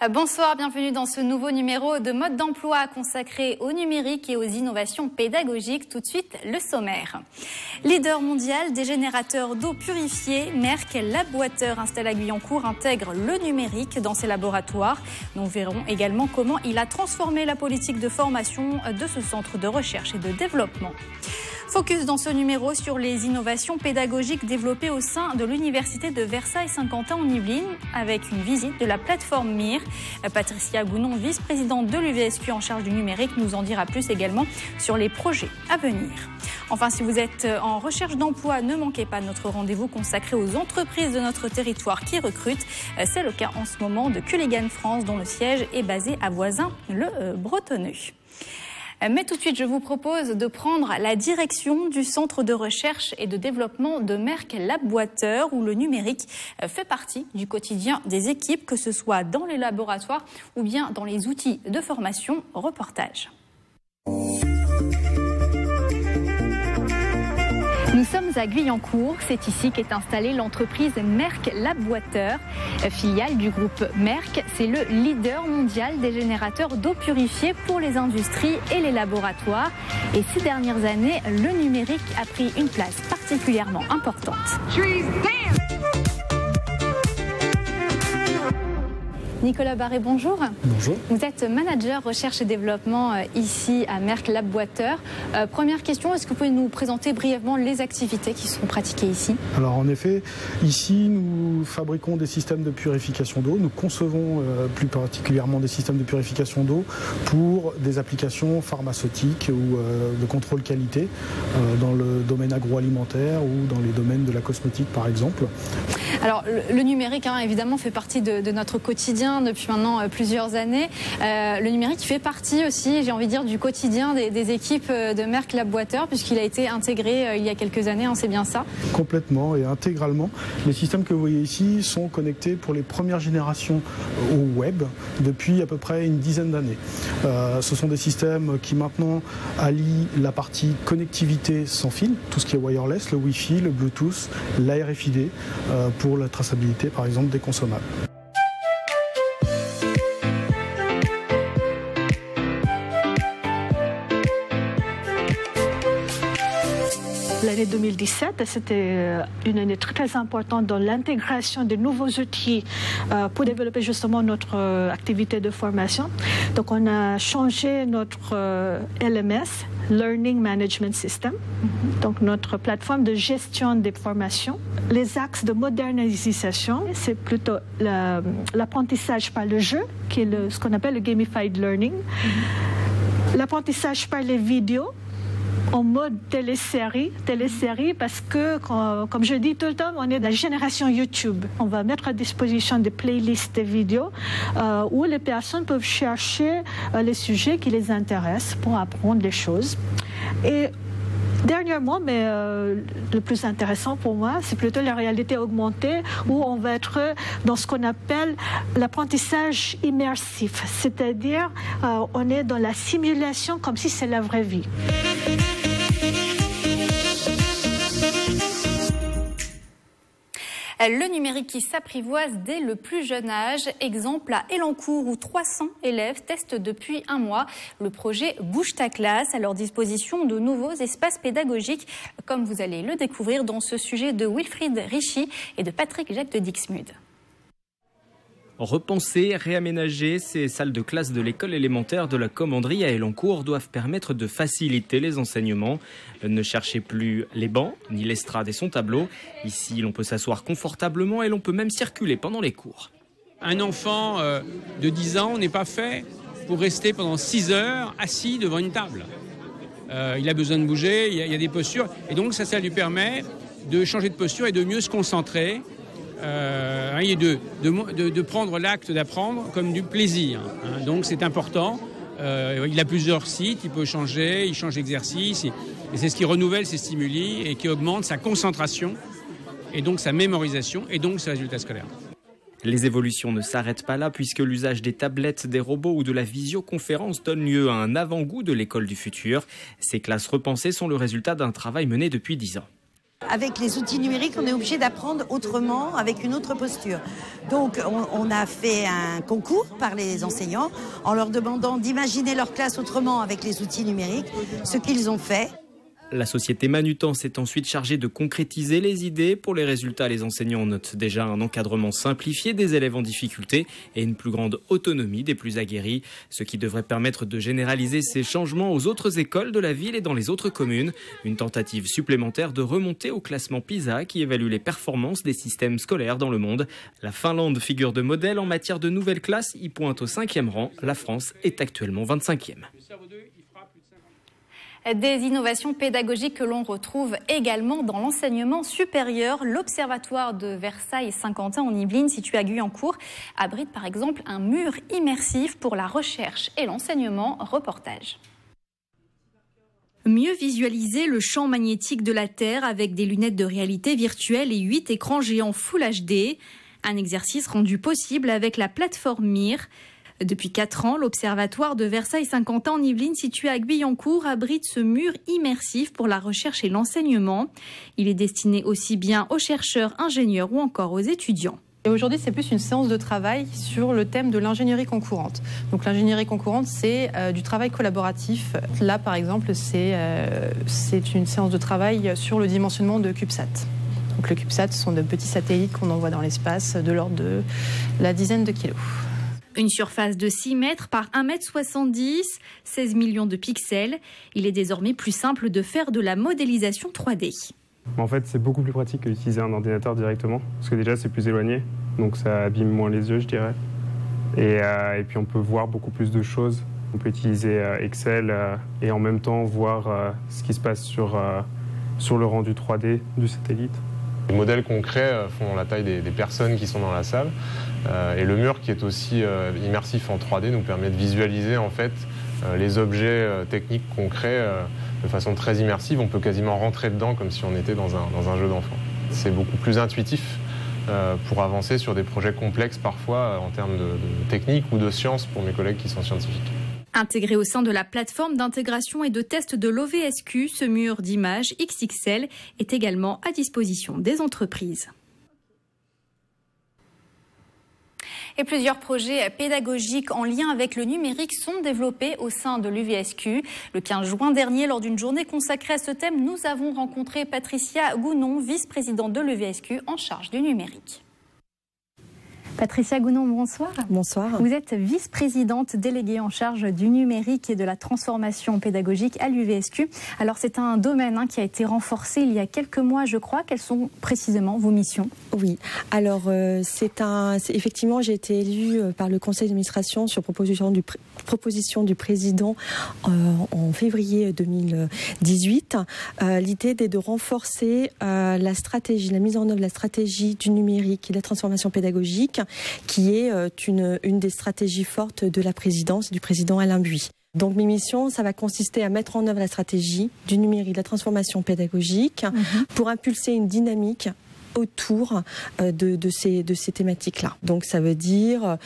Bonsoir, bienvenue dans ce nouveau numéro de Mode d'emploi consacré au numérique et aux innovations pédagogiques. Tout de suite, le sommaire. Leader mondial des générateurs d'eau purifiée, Merck Labwater installé à Guyancourt intègre le numérique dans ses laboratoires. Nous verrons également comment il a transformé la politique de formation de ce centre de recherche et de développement. Focus dans ce numéro sur les innovations pédagogiques développées au sein de l'Université de Versailles-Saint-Quentin en Yvelines avec une visite de la plateforme MIR. Patricia Gounon, vice-présidente de l'UVSQ en charge du numérique, nous en dira plus également sur les projets à venir. Enfin, si vous êtes en recherche d'emploi, ne manquez pas notre rendez-vous consacré aux entreprises de notre territoire qui recrutent. C'est le cas en ce moment de Culligan France, dont le siège est basé à Voisins, le Bretonneux. Mais tout de suite, je vous propose de prendre la direction du centre de recherche et de développement de Merck Labwater, où le numérique fait partie du quotidien des équipes, que ce soit dans les laboratoires ou bien dans les outils de formation. Reportage. Nous sommes à Guyancourt, c'est ici qu'est installée l'entreprise Merck Labwater, filiale du groupe Merck. C'est le leader mondial des générateurs d'eau purifiée pour les industries et les laboratoires. Et ces dernières années, le numérique a pris une place particulièrement importante. Nicolas Barré, bonjour. Bonjour. Vous êtes manager recherche et développement ici à Merck Labwater. Première question, est-ce que vous pouvez nous présenter brièvement les activités qui sont pratiquées ici? Alors en effet, ici nous fabriquons des systèmes de purification d'eau. Nous concevons plus particulièrement des systèmes de purification d'eau pour des applications pharmaceutiques ou de contrôle qualité dans le domaine agroalimentaire ou dans les domaines de la cosmétique par exemple. Alors le numérique évidemment fait partie de notre quotidien depuis maintenant plusieurs années. Le numérique fait partie aussi, j'ai envie de dire, du quotidien des équipes de Merck Labwater, puisqu'il a été intégré il y a quelques années, c'est bien ça? Complètement et intégralement. Les systèmes que vous voyez ici sont connectés pour les premières générations au web depuis à peu près une dizaine d'années. Ce sont des systèmes qui maintenant allient la partie connectivité sans fil, tout ce qui est wireless, le Wi-Fi, le Bluetooth, la RFID, pour la traçabilité par exemple des consommables. L'année 2017, c'était une année très importante dans l'intégration de nouveaux outils pour développer justement notre activité de formation. Donc on a changé notre LMS, Learning Management System, donc notre plateforme de gestion des formations. Les axes de modernisation, c'est plutôt l'apprentissage par le jeu, qui est ce qu'on appelle le gamified learning. L'apprentissage par les vidéos, en mode télésérie parce que, comme je dis tout le temps, on est de la génération YouTube. On va mettre à disposition des playlists de vidéos où les personnes peuvent chercher les sujets qui les intéressent pour apprendre des choses. Et dernièrement, mais le plus intéressant pour moi, c'est plutôt la réalité augmentée où on va être dans ce qu'on appelle l'apprentissage immersif, c'est-à-dire on est dans la simulation comme si c'est la vraie vie. Le numérique qui s'apprivoise dès le plus jeune âge. Exemple à Elancourt où 300 élèves testent depuis un mois le projet Bouge ta classe, à leur disposition de nouveaux espaces pédagogiques, comme vous allez le découvrir dans ce sujet de Wilfried Richy et de Patrick Jacques de Dixmude. Repenser, réaménager, ces salles de classe de l'école élémentaire de la Commanderie à Elancourt doivent permettre de faciliter les enseignements. Ne cherchez plus les bancs, ni l'estrade et son tableau. Ici, l'on peut s'asseoir confortablement et l'on peut même circuler pendant les cours. Un enfant de 10 ans n'est pas fait pour rester pendant 6 heures assis devant une table. Il a besoin de bouger, il y a des postures. Et donc ça lui permet de changer de posture et de mieux se concentrer. Et de prendre l'acte d'apprendre comme du plaisir. Donc c'est important. Il a plusieurs sites, il peut changer, il change d'exercice. Et c'est ce qui renouvelle ses stimuli et qui augmente sa concentration et donc sa mémorisation et donc ses résultats scolaires. Les évolutions ne s'arrêtent pas là puisque l'usage des tablettes, des robots ou de la visioconférence donne lieu à un avant-goût de l'école du futur. Ces classes repensées sont le résultat d'un travail mené depuis 10 ans. Avec les outils numériques, on est obligé d'apprendre autrement, avec une autre posture. Donc, on a fait un concours par les enseignants en leur demandant d'imaginer leur classe autrement avec les outils numériques, ce qu'ils ont fait. La société Manutan s'est ensuite chargée de concrétiser les idées. Pour les résultats, les enseignants notent déjà un encadrement simplifié des élèves en difficulté et une plus grande autonomie des plus aguerris, ce qui devrait permettre de généraliser ces changements aux autres écoles de la ville et dans les autres communes. Une tentative supplémentaire de remonter au classement PISA qui évalue les performances des systèmes scolaires dans le monde. La Finlande, figure de modèle en matière de nouvelles classes, y pointe au 5e rang. La France est actuellement 25e. Des innovations pédagogiques que l'on retrouve également dans l'enseignement supérieur. L'Observatoire de Versailles-Saint-Quentin en Yvelines, situé à Guyancourt, abrite par exemple un mur immersif pour la recherche et l'enseignement. Reportage. Mieux visualiser le champ magnétique de la Terre avec des lunettes de réalité virtuelle et 8 écrans géants Full HD. Un exercice rendu possible avec la plateforme MIR. Depuis 4 ans, l'Observatoire de Versailles-Saint-Quentin en Yvelines, situé à Guyancourt, abrite ce mur immersif pour la recherche et l'enseignement. Il est destiné aussi bien aux chercheurs, ingénieurs ou encore aux étudiants. Et aujourd'hui, c'est plus une séance de travail sur le thème de l'ingénierie concourante. Donc l'ingénierie concourante, c'est du travail collaboratif. Là, par exemple, c'est une séance de travail sur le dimensionnement de CubeSat. Donc le CubeSat, ce sont de petits satellites qu'on envoie dans l'espace de l'ordre de la dizaine de kilos. Une surface de 6 mètres par 1,70 m, 16 millions de pixels. Il est désormais plus simple de faire de la modélisation 3D. En fait, c'est beaucoup plus pratique que d'utiliser un ordinateur directement, parce que déjà, c'est plus éloigné, donc ça abîme moins les yeux, je dirais. Et puis, on peut voir beaucoup plus de choses. On peut utiliser Excel et en même temps voir ce qui se passe sur le rendu 3D du satellite. Les modèles concrets font la taille des personnes qui sont dans la salle. Et le mur qui est aussi immersif en 3D nous permet de visualiser en fait les objets techniques concrets de façon très immersive. On peut quasiment rentrer dedans comme si on était dans un jeu d'enfant. C'est beaucoup plus intuitif pour avancer sur des projets complexes parfois en termes de technique ou de science pour mes collègues qui sont scientifiques. Intégré au sein de la plateforme d'intégration et de test de l'OVSQ, ce mur d'images XXL est également à disposition des entreprises. Et plusieurs projets pédagogiques en lien avec le numérique sont développés au sein de l'UVSQ. Le 15 juin dernier, lors d'une journée consacrée à ce thème, nous avons rencontré Patricia Gounon, vice-présidente de l'UVSQ en charge du numérique. Patricia Gounon, bonsoir. Bonsoir. Vous êtes vice-présidente déléguée en charge du numérique et de la transformation pédagogique à l'UVSQ. Alors c'est un domaine qui a été renforcé il y a quelques mois, je crois. Quelles sont précisément vos missions? Oui, alors effectivement, j'ai été élue par le conseil d'administration sur proposition du président en février 2018. L'idée est de renforcer la stratégie, la mise en œuvre de la stratégie du numérique et de la transformation pédagogique, qui est une des stratégies fortes de la présidence du président Alain Buis. Donc mes missions, ça va consister à mettre en œuvre la stratégie du numérique, de la transformation pédagogique, pour impulser une dynamique autour de ces thématiques-là. Donc ça veut dire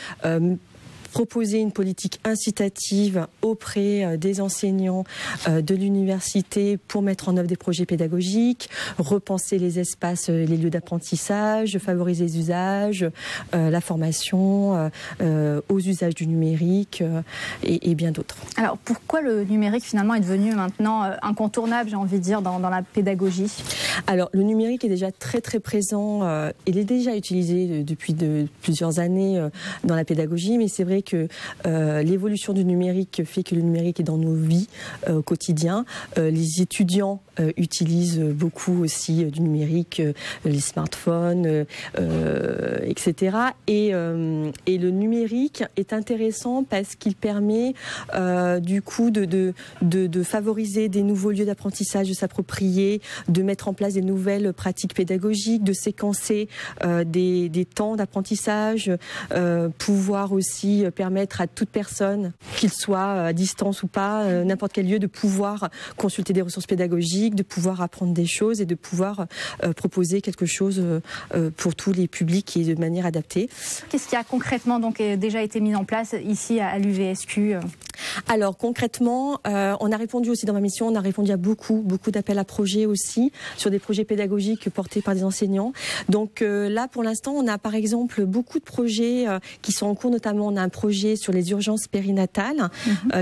proposer une politique incitative auprès des enseignants de l'université pour mettre en œuvre des projets pédagogiques, repenser les espaces, les lieux d'apprentissage, favoriser les usages, la formation aux usages du numérique et bien d'autres. Alors pourquoi le numérique finalement est devenu maintenant incontournable, j'ai envie de dire, dans la pédagogie? Alors le numérique est déjà très présent, il est déjà utilisé depuis plusieurs années dans la pédagogie, mais c'est vrai que l'évolution du numérique fait que le numérique est dans nos vies au quotidien. Les étudiants utilisent beaucoup aussi du numérique, les smartphones, etc. Et le numérique est intéressant parce qu'il permet du coup de favoriser des nouveaux lieux d'apprentissage, de s'approprier, de mettre en place des nouvelles pratiques pédagogiques, de séquencer des temps d'apprentissage, pouvoir aussi permettre à toute personne, qu'il soit à distance ou pas, n'importe quel lieu, de pouvoir consulter des ressources pédagogiques, de pouvoir apprendre des choses et de pouvoir proposer quelque chose pour tous les publics et de manière adaptée. Qu'est-ce qui a concrètement donc déjà été mis en place ici à l'UVSQ? Alors concrètement, on a répondu aussi dans ma mission, on a répondu à beaucoup d'appels à projets aussi, sur des projets pédagogiques portés par des enseignants. Donc là, pour l'instant, on a par exemple beaucoup de projets qui sont en cours, notamment on a un projet sur les urgences périnatales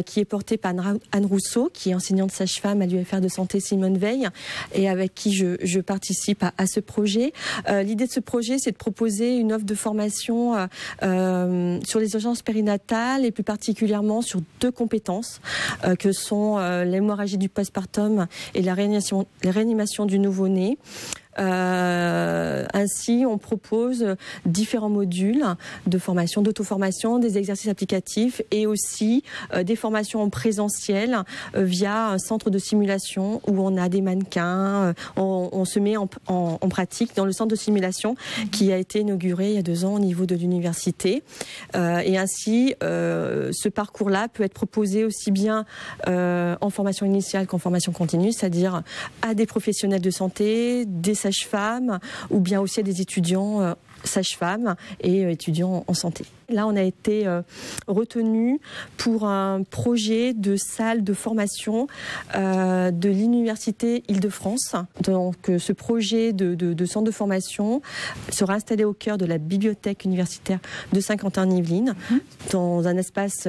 qui est porté par Anne Rousseau, qui est enseignante sage-femme à l'UFR de santé Simone Veil, et avec qui je participe à ce projet. L'idée de ce projet, c'est de proposer une offre de formation sur les urgences périnatales et plus particulièrement sur 2 compétences que sont l'hémorragie du postpartum et la réanimation du nouveau-né. Ainsi, on propose différents modules de formation, d'auto-formation, des exercices applicatifs et aussi des formations en présentiel via un centre de simulation où on a des mannequins, on se met en pratique dans le centre de simulation qui a été inauguré il y a 2 ans au niveau de l'université. Et ainsi, ce parcours-là peut être proposé aussi bien en formation initiale qu'en formation continue, c'est-à-dire à des professionnels de santé, des sages-femmes ou bien aussi à des étudiants sages-femmes et étudiants en santé. Là, on a été retenu pour un projet de salle de formation de l'Université Île-de-France. Donc, ce projet de centre de formation sera installé au cœur de la bibliothèque universitaire de Saint-Quentin-en-Yvelines, dans un espace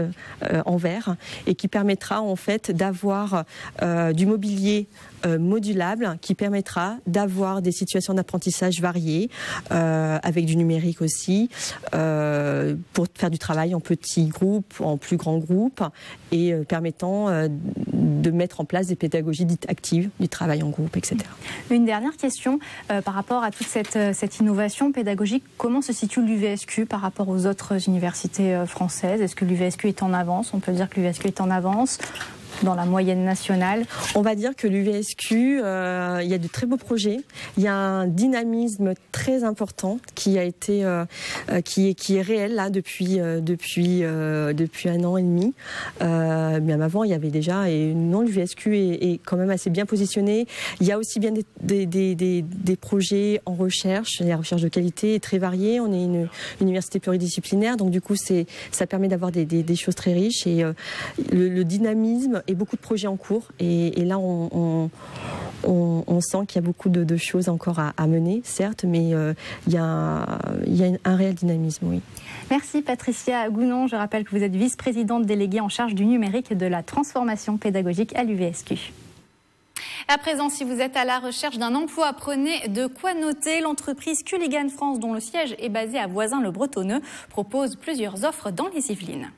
en verre, et qui permettra en fait d'avoir du mobilier modulable qui permettra d'avoir des situations d'apprentissage variées, avec du numérique aussi, pour faire du travail en petits groupes, en plus grands groupes, et permettant de mettre en place des pédagogies dites actives, du travail en groupe, etc. Une dernière question par rapport à toute cette innovation pédagogique. Comment se situe l'UVSQ par rapport aux autres universités françaises? Est-ce que l'UVSQ est en avance? On peut dire que l'UVSQ est en avance dans la moyenne nationale? On va dire que l'UVSQ, il y a de très beaux projets. Il y a un dynamisme très important qui a été, qui est réel là depuis 1 an et demi. Bien avant, il y avait déjà, et non, l'UVSQ est quand même assez bien positionné. Il y a aussi bien des projets en recherche. La recherche de qualité est très variée. On est une université pluridisciplinaire, donc du coup, ça permet d'avoir des choses très riches, et le dynamisme et beaucoup de projets en cours, et là on sent qu'il y a beaucoup de choses encore à mener, certes, mais il y a un réel dynamisme, oui. Merci Patricia Gounon. Je rappelle que vous êtes vice-présidente déléguée en charge du numérique et de la transformation pédagogique à l'UVSQ. À présent, si vous êtes à la recherche d'un emploi, prenez de quoi noter. L'entreprise Culligan France, dont le siège est basé à Voisins-le-Bretonneux, propose plusieurs offres dans les Yvelines.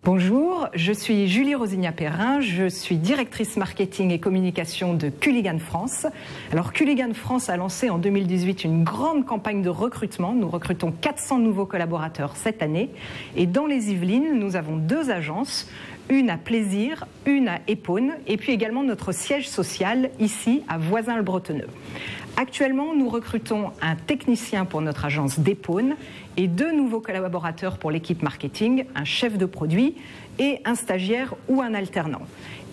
Bonjour, je suis Julie Rosigna-Perrin, je suis directrice marketing et communication de Culligan France. Alors Culligan France a lancé en 2018 une grande campagne de recrutement. Nous recrutons 400 nouveaux collaborateurs cette année. Et dans les Yvelines, nous avons 2 agences, une à Plaisir, une à Épône, et puis également notre siège social ici à Voisins-le-Bretonneux. Actuellement, nous recrutons un technicien pour notre agence d'Épône et 2 nouveaux collaborateurs pour l'équipe marketing, un chef de produit et un stagiaire ou un alternant.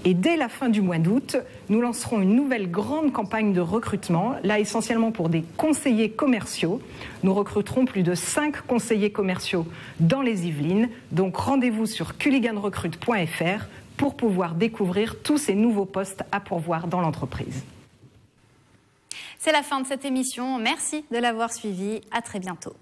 Et dès la fin du mois d'août, nous lancerons une nouvelle grande campagne de recrutement, là essentiellement pour des conseillers commerciaux. Nous recruterons plus de 5 conseillers commerciaux dans les Yvelines. Donc rendez-vous sur culliganrecrute.fr pour pouvoir découvrir tous ces nouveaux postes à pourvoir dans l'entreprise. C'est la fin de cette émission. Merci de l'avoir suivi. À très bientôt.